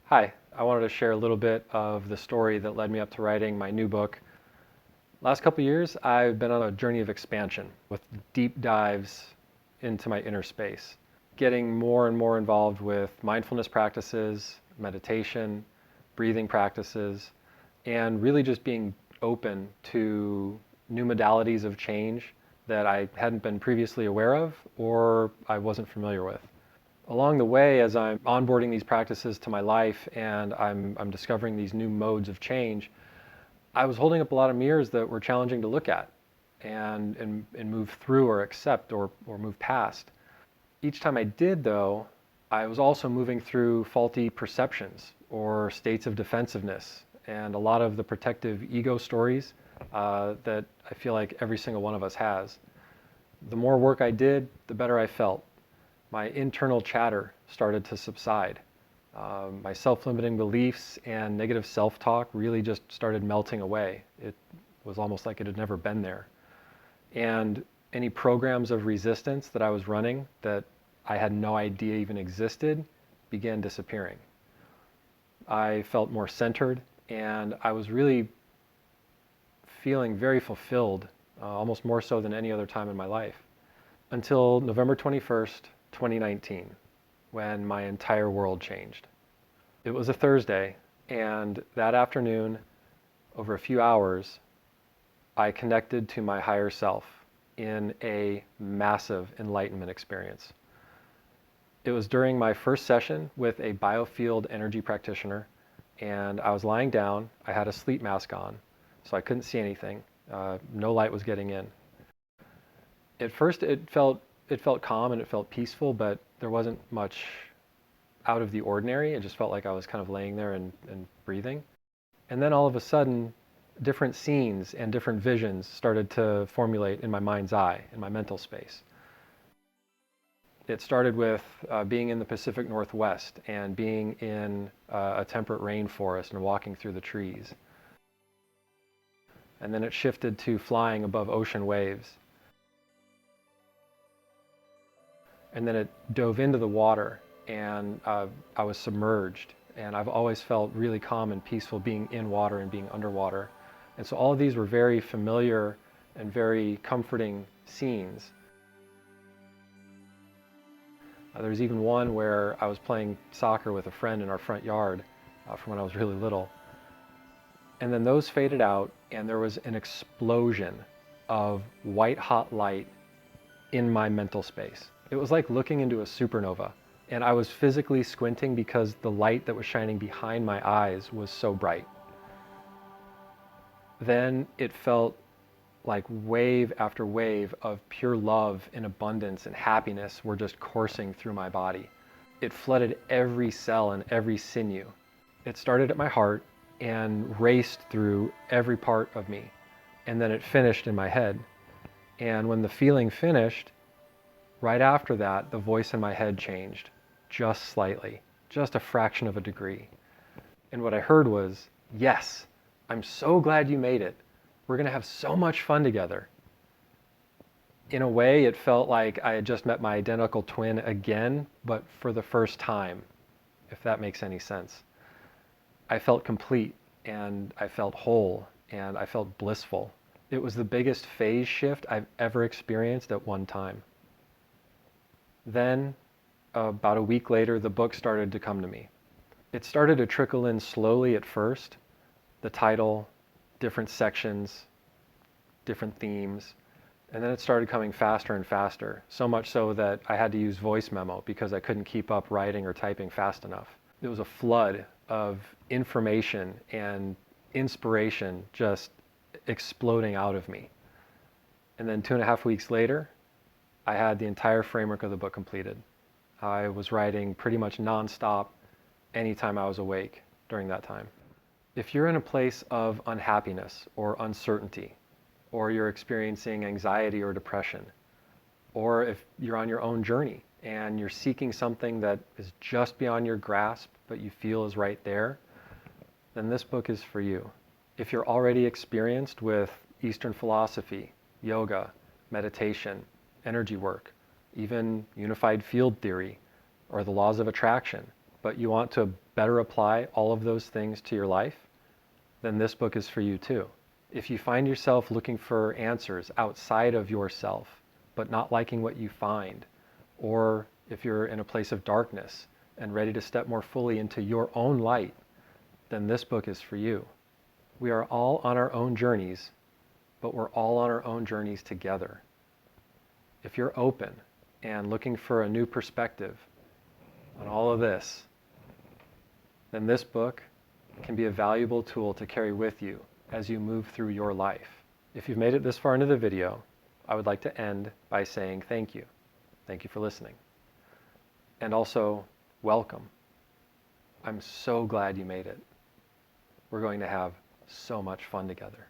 Hi, I wanted to share a little bit of the story that led me up to writing my new book. Last couple of years, I've been on a journey of expansion with deep dives into my inner space, getting more and more involved with mindfulness practices, meditation, breathing practices, and really just being open to new modalities of change that I hadn't been previously aware of or I wasn't familiar with. Along the way, as I'm onboarding these practices to my life and I'm discovering these new modes of change, I was holding up a lot of mirrors that were challenging to look at and move through or accept or move past. Each time I did, though, I was also moving through faulty perceptions or states of defensiveness and a lot of the protective ego stories that I feel like every single one of us has. The more work I did, the better I felt. My internal chatter started to subside. My self-limiting beliefs and negative self-talk really just started melting away. It was almost like it had never been there. And any programs of resistance that I was running that I had no idea even existed began disappearing. I felt more centered and I was really feeling very fulfilled, almost more so than any other time in my life. Until November 21st, 2019, when my entire world changed. It was a Thursday, and that afternoon, over a few hours, I connected to my higher self in a massive enlightenment experience. It was during my first session with a biofield energy practitioner, and I was lying down. I had a sleep mask on, so I couldn't see anything. No light was getting in. At first, it felt calm and it felt peaceful, but there wasn't much out of the ordinary. It just felt like I was kind of laying there and breathing. And then all of a sudden, different scenes and different visions started to formulate in my mind's eye, in my mental space. It started with being in the Pacific Northwest and being in a temperate rainforest and walking through the trees. And then it shifted to flying above ocean waves. And then it dove into the water and I was submerged. And I've always felt really calm and peaceful being in water and being underwater. And so all of these were very familiar and very comforting scenes. There's even one where I was playing soccer with a friend in our front yard from when I was really little. And then those faded out and there was an explosion of white hot light in my mental space. It was like looking into a supernova, and I was physically squinting because the light that was shining behind my eyes was so bright. Then it felt like wave after wave of pure love and abundance and happiness were just coursing through my body. It flooded every cell and every sinew. It started at my heart and raced through every part of me, and then it finished in my head. And when the feeling finished, right after that, the voice in my head changed, just slightly, just a fraction of a degree. And what I heard was, "Yes, I'm so glad you made it. We're going to have so much fun together." In a way, it felt like I had just met my identical twin again, but for the first time, if that makes any sense. I felt complete, and I felt whole, and I felt blissful. It was the biggest phase shift I've ever experienced at one time. Then, about a week later, the book started to come to me. It started to trickle in slowly at first. The title, different sections, different themes, and then it started coming faster and faster, so much so that I had to use voice memo because I couldn't keep up writing or typing fast enough. It was a flood of information and inspiration just exploding out of me. And then 2.5 weeks later, I had the entire framework of the book completed. I was writing pretty much nonstop anytime I was awake during that time. If you're in a place of unhappiness or uncertainty, or you're experiencing anxiety or depression, or if you're on your own journey and you're seeking something that is just beyond your grasp but you feel is right there, then this book is for you. If you're already experienced with Eastern philosophy, yoga, meditation, energy work, even unified field theory, or the laws of attraction, but you want to better apply all of those things to your life, then this book is for you too. If you find yourself looking for answers outside of yourself, but not liking what you find, or if you're in a place of darkness and ready to step more fully into your own light, then this book is for you. We are all on our own journeys, but we're all on our own journeys together. If you're open and looking for a new perspective on all of this, then this book can be a valuable tool to carry with you as you move through your life. If you've made it this far into the video, I would like to end by saying thank you. Thank you for listening. And also, welcome. I'm so glad you made it. We're going to have so much fun together.